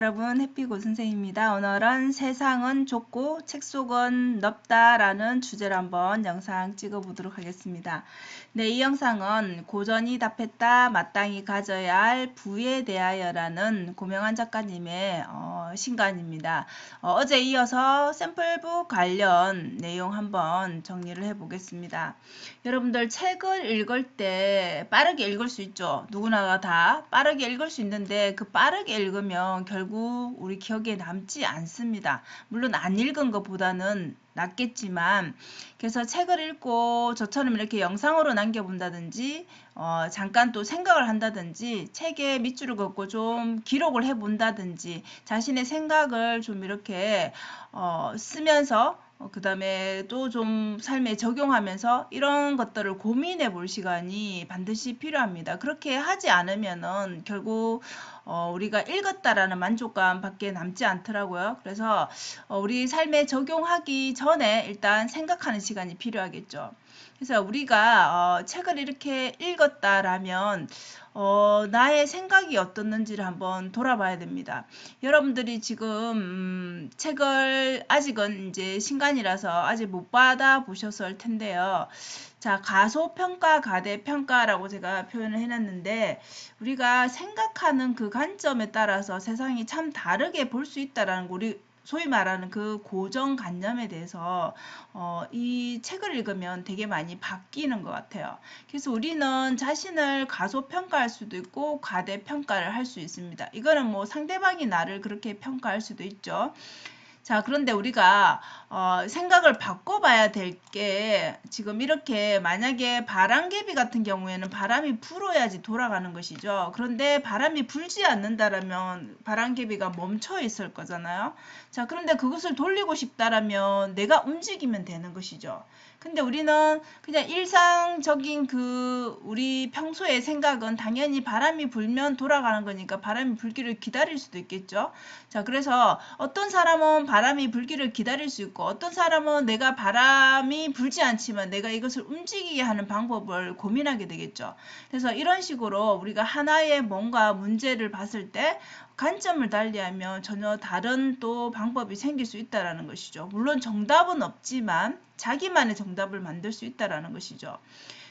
여러분, 해피고 선생입니다. 오늘은 세상은 좁고 책 속은 넓다 라는 주제로 한번 영상 찍어 보도록 하겠습니다. 네, 이 영상은 고전이 답했다 마땅히 가져야 할 부에 대하여 라는 고명환 작가님의 신간입니다. 어제 이어서 샘플북 관련 내용 한번 정리를 해 보겠습니다. 여러분들 책을 읽을 때 빠르게 읽을 수 있죠. 누구나가 다 빠르게 읽을 수 있는데 그 빠르게 읽으면 결국 우리 기억에 남지 않습니다. 물론 안 읽은 것보다는 낫겠지만, 그래서 책을 읽고 저처럼 이렇게 영상으로 남겨본다든지 잠깐 또 생각을 한다든지 책에 밑줄을 긋고 좀 기록을 해본다든지 자신의 생각을 좀 이렇게 쓰면서 그 다음에 또 좀 삶에 적용하면서 이런 것들을 고민해 볼 시간이 반드시 필요합니다. 그렇게 하지 않으면은 결국 우리가 읽었다라는 만족감 밖에 남지 않더라고요. 그래서 우리 삶에 적용하기 전에 일단 생각하는 시간이 필요하겠죠. 그래서 우리가 책을 이렇게 읽었다라면 나의 생각이 어떻는지를 한번 돌아봐야 됩니다. 여러분들이 지금 책을 아직은 이제 신간이라서 아직 못 받아 보셨을 텐데요. 자, 가소평가, 가대평가라고 제가 표현을 해놨는데 우리가 생각하는 그 관점에 따라서 세상이 참 다르게 볼 수 있다라는 거, 우리 소위 말하는 그 고정관념에 대해서 이 책을 읽으면 되게 많이 바뀌는 것 같아요. 그래서 우리는 자신을 가소평가할 수도 있고 과대평가를 할 수 있습니다. 이거는 뭐 상대방이 나를 그렇게 평가할 수도 있죠. 자, 그런데 우리가 생각을 바꿔봐야 될 게 지금 이렇게 만약에 바람개비 같은 경우에는 바람이 불어야지 돌아가는 것이죠. 그런데 바람이 불지 않는다라면 바람개비가 멈춰 있을 거잖아요. 자, 그런데 그것을 돌리고 싶다라면 내가 움직이면 되는 것이죠. 근데 우리는 그냥 일상적인 우리 평소의 생각은 당연히 바람이 불면 돌아가는 거니까 바람이 불기를 기다릴 수도 있겠죠. 자, 그래서 어떤 사람은 바람이 불기를 기다릴 수 있고 어떤 사람은 내가 바람이 불지 않지만 내가 이것을 움직이게 하는 방법을 고민하게 되겠죠. 그래서 이런 식으로 우리가 하나의 뭔가 문제를 봤을 때 관점을 달리하면 전혀 다른 또 방법이 생길 수 있다는 것이죠. 물론 정답은 없지만 자기만의 정답을 만들 수 있다는 것이죠.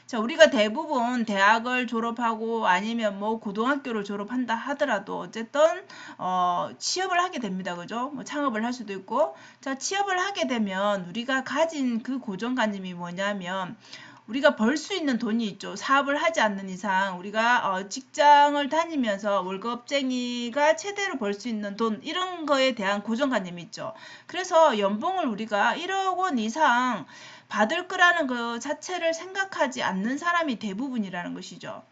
자, 우리가 대부분 대학을 졸업하고 아니면 뭐 고등학교를 졸업한다 하더라도 어쨌든 취업을 하게 됩니다. 그죠? 뭐 창업을 할 수도 있고. 자, 취업을 하게 되면 우리가 가진 그 고정관념이 뭐냐면 우리가 벌 수 있는 돈이 있죠. 사업을 하지 않는 이상 우리가 직장을 다니면서 월급쟁이가 최대로 벌 수 있는 돈 이런 거에 대한 고정관념이 있죠. 그래서 연봉을 우리가 1억 원 이상 받을 거라는 그 자체를 생각하지 않는 사람이 대부분이라는 것이죠.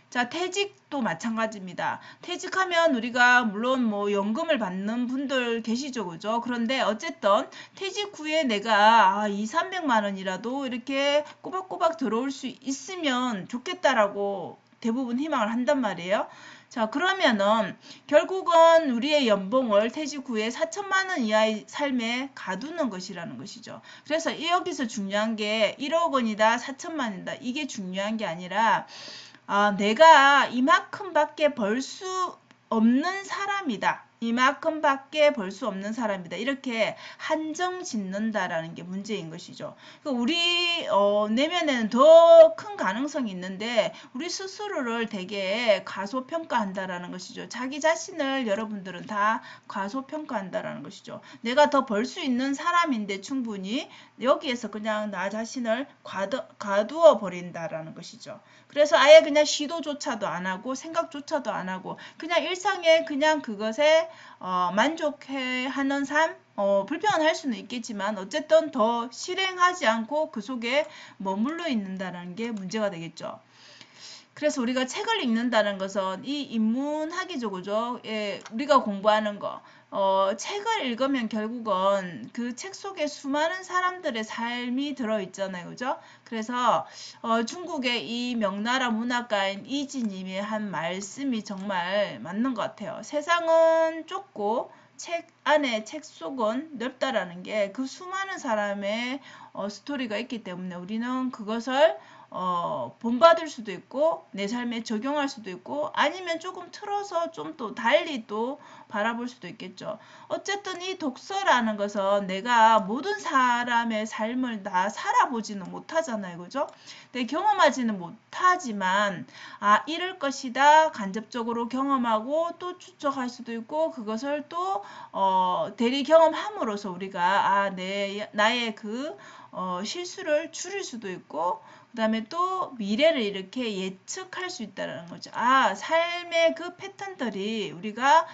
자, 퇴직도 마찬가지입니다. 퇴직하면 우리가 물론 뭐 연금을 받는 분들 계시죠, 그죠? 그런데 어쨌든 퇴직 후에 내가 2, 300만 원이라도 이렇게 꼬박꼬박 들어올 수 있으면 좋겠다라고 대부분 희망을 한단 말이에요. 자, 그러면은 결국은 우리의 연봉을 퇴직 후에 4천만 원 이하의 삶에 가두는 것이라는 것이죠. 그래서 여기서 중요한 게 1억 원이다, 4천만 원이다 이게 중요한 게 아니라 내가 이만큼밖에 벌 수 없는 사람이다. 이만큼밖에 벌 수 없는 사람이다. 이렇게 한정 짓는다라는 게 문제인 것이죠. 우리 내면에는 더 큰 가능성이 있는데 우리 스스로를 되게 과소평가한다라는 것이죠. 자기 자신을 여러분들은 다 과소평가한다라는 것이죠. 내가 더 벌 수 있는 사람인데 충분히 여기에서 그냥 나 자신을 가두어 버린다라는 것이죠. 그래서 아예 그냥 시도조차도 안 하고 생각조차도 안 하고 그냥 일상에 그냥 그것에 만족해 하는 삶 불평은 할 수는 있겠지만 어쨌든 더 실행하지 않고 그 속에 머물러 있는다는 게 문제가 되겠죠. 그래서 우리가 책을 읽는다는 것은 이 인문학이죠, 예, 우리가 공부하는 거. 책을 읽으면 결국은 그 책 속에 수많은 사람들의 삶이 들어있잖아요, 그죠? 그래서 중국의 이 명나라 문학가인 이지님의 한 말씀이 정말 맞는 것 같아요. 세상은 좁고 책 안에 책 속은 넓다라는 게 그 수많은 사람의 스토리가 있기 때문에 우리는 그것을 본받을 수도 있고 내 삶에 적용할 수도 있고 아니면 조금 틀어서 좀 또 달리 또 바라볼 수도 있겠죠. 어쨌든 이 독서라는 것은 내가 모든 사람의 삶을 다 살아보지는 못하잖아요. 그죠? 내 경험하지는 못하지만 이럴 것이다 간접적으로 경험하고 또 추측할 수도 있고 그것을 또 대리 경험함으로써 우리가 나의 그 실수를 줄일 수도 있고 그 다음에 또 미래를 이렇게 예측할 수 있다는 거죠. 삶의 그 패턴들이 우리가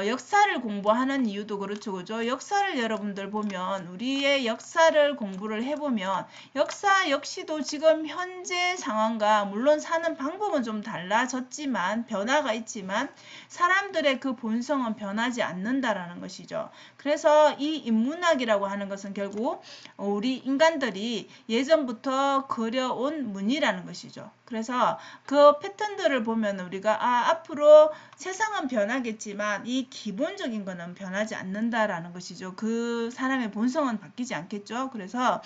역사를 공부하는 이유도 그렇죠. 그죠? 역사를 여러분들 보면 우리의 역사를 공부를 해보면 역사 역시도 지금 현재 상황과 물론 사는 방법은 좀 달라졌지만 변화가 있지만 사람들의 그 본성은 변하지 않는다라는 것이죠. 그래서 이 인문학이라고 하는 것은 결국 우리 인간들이 예전부터 그려온 문이라는 것이죠. 그래서 그 패턴들을 보면 우리가 앞으로 세상은 변하겠지만 이 기본적인 거는 변하지 않는다라는 것이죠. 그 사람의 본성은 바뀌지 않겠죠. 그래서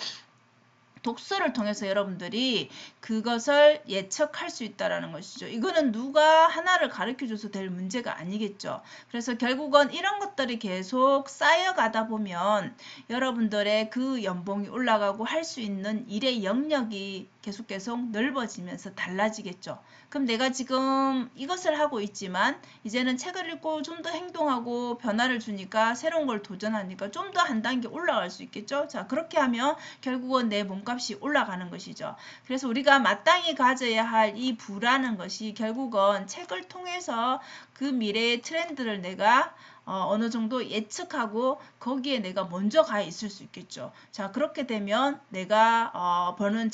독서를 통해서 여러분들이 그것을 예측할 수 있다는 것이죠. 이거는 누가 하나를 가르쳐줘서 될 문제가 아니겠죠. 그래서 결국은 이런 것들이 계속 쌓여가다 보면 여러분들의 그 연봉이 올라가고 할 수 있는 일의 영역이 계속 넓어지면서 달라지겠죠. 그럼 내가 지금 이것을 하고 있지만 이제는 책을 읽고 좀 더 행동하고 변화를 주니까 새로운 걸 도전하니까 좀 더 한 단계 올라갈 수 있겠죠. 자, 그렇게 하면 결국은 내 몸값이 올라가는 것이죠. 그래서 우리가 마땅히 가져야 할 이 부라는 것이 결국은 책을 통해서 그 미래의 트렌드를 내가 어느 정도 예측하고 거기에 내가 먼저 가 있을 수 있겠죠. 자, 그렇게 되면 내가 버는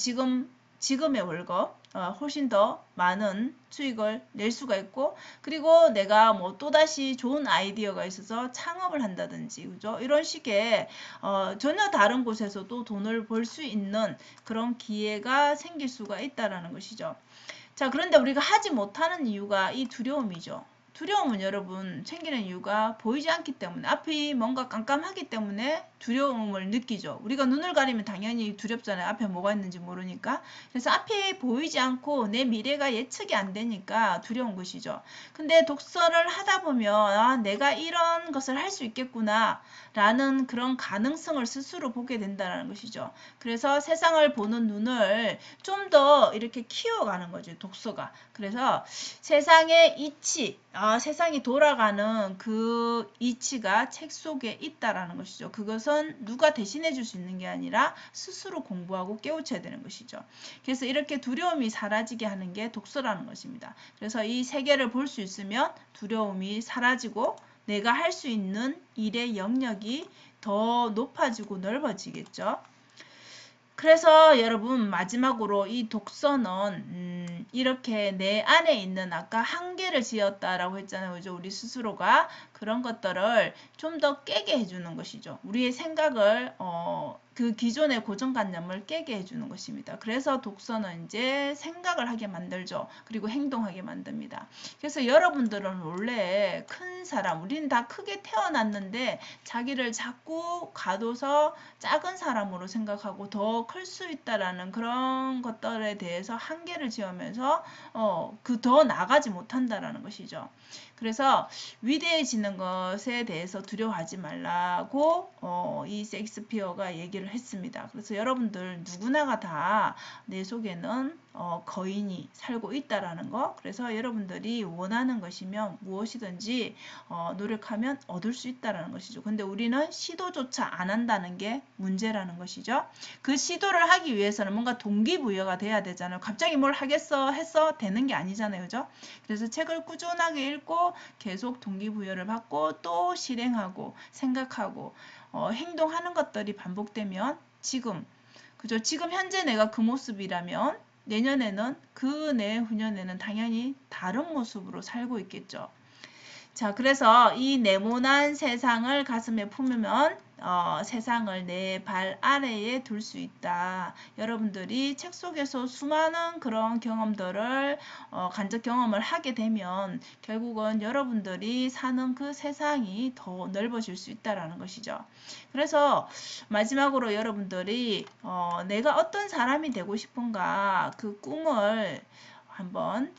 지금의 월급 훨씬 더 많은 수익을 낼 수가 있고 그리고 내가 뭐 또다시 좋은 아이디어가 있어서 창업을 한다든지 그죠? 이런 식의 전혀 다른 곳에서도 돈을 벌 수 있는 그런 기회가 생길 수가 있다라는 것이죠. 자, 그런데 우리가 하지 못하는 이유가 이 두려움이죠. 두려움은 여러분 생기는 이유가 보이지 않기 때문에 앞이 뭔가 깜깜하기 때문에 두려움을 느끼죠. 우리가 눈을 가리면 당연히 두렵잖아요. 앞에 뭐가 있는지 모르니까. 그래서 앞이 보이지 않고 내 미래가 예측이 안 되니까 두려운 것이죠. 근데 독서를 하다 보면 내가 이런 것을 할 수 있겠구나 라는 그런 가능성을 스스로 보게 된다는 것이죠. 그래서 세상을 보는 눈을 좀 더 이렇게 키워가는 거죠. 독서가. 그래서 세상의 이치, 세상이 돌아가는 그 이치가 책 속에 있다라는 것이죠. 그것은 누가 대신해 줄 수 있는 게 아니라 스스로 공부하고 깨우쳐야 되는 것이죠. 그래서 이렇게 두려움이 사라지게 하는 게 독서라는 것입니다. 그래서 이 세계를 볼 수 있으면 두려움이 사라지고 내가 할 수 있는 일의 영역이 더 높아지고 넓어지겠죠. 그래서 여러분 마지막으로 이 독서는 이렇게 내 안에 있는 아까 한계를 지었다라고 했잖아요. 그죠? 우리 스스로가 그런 것들을 좀 더 깨게 해주는 것이죠. 우리의 생각을 그 기존의 고정관념을 깨게 해주는 것입니다. 그래서 독서는 이제 생각을 하게 만들죠. 그리고 행동하게 만듭니다. 그래서 여러분들은 원래 큰 사람, 우리는 다 크게 태어났는데 자기를 자꾸 가둬서 작은 사람으로 생각하고 더 클 수 있다라는 그런 것들에 대해서 한계를 지으면서 그 더 나가지 못한다라는 것이죠. 그래서 위대해지는 것에 대해서 두려워하지 말라고 이 셰익스피어가 얘기를 했습니다. 그래서 여러분들 누구나가 다 내 속에는 거인이 살고 있다라는 거. 그래서 여러분들이 원하는 것이면 무엇이든지 노력하면 얻을 수 있다라는 것이죠. 근데 우리는 시도조차 안 한다는 게 문제라는 것이죠. 그 시도를 하기 위해서는 뭔가 동기부여가 돼야 되잖아요. 갑자기 뭘 하겠어 해서 되는 게 아니잖아요. 그죠? 그래서 책을 꾸준하게 읽고 계속 동기부여를 받고 또 실행하고 생각하고 행동하는 것들이 반복되면 그죠? 지금 현재 내가 그 모습이라면 내년에는 그 내후년에는 당연히 다른 모습으로 살고 있겠죠. 자, 그래서 이 네모난 세상을 가슴에 품으면 세상을 내 발 아래에 둘 수 있다. 여러분들이 책 속에서 수많은 그런 경험들을 간접 경험을 하게 되면 결국은 여러분들이 사는 그 세상이 더 넓어질 수 있다라는 것이죠. 그래서 마지막으로 여러분들이 내가 어떤 사람이 되고 싶은가 그 꿈을 한번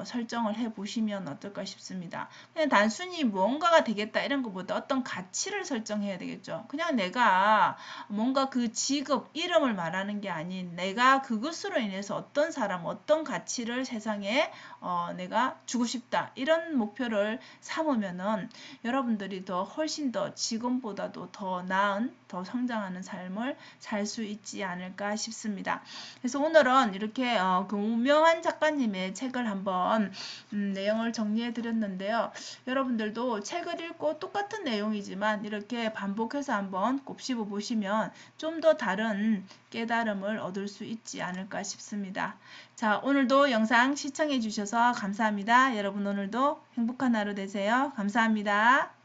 설정을 해 보시면 어떨까 싶습니다. 그냥 단순히 무언가가 되겠다 이런 것보다 어떤 가치를 설정해야 되겠죠. 그냥 내가 뭔가 그 직업, 이름을 말하는 게 아닌 내가 그것으로 인해서 어떤 사람, 어떤 가치를 세상에 내가 주고 싶다 이런 목표를 삼으면은 여러분들이 더 훨씬 더 지금보다도 더 나은, 더 성장하는 삶을 살 수 있지 않을까 싶습니다. 그래서 오늘은 이렇게 그 유명한 작가님의 책을 한번 내용을 정리해 드렸는데요. 여러분들도 책을 읽고 똑같은 내용이지만 이렇게 반복해서 한번 곱씹어 보시면 좀 더 다른 깨달음을 얻을 수 있지 않을까 싶습니다. 자, 오늘도 영상 시청해 주셔서 감사합니다. 여러분 오늘도 행복한 하루 되세요. 감사합니다.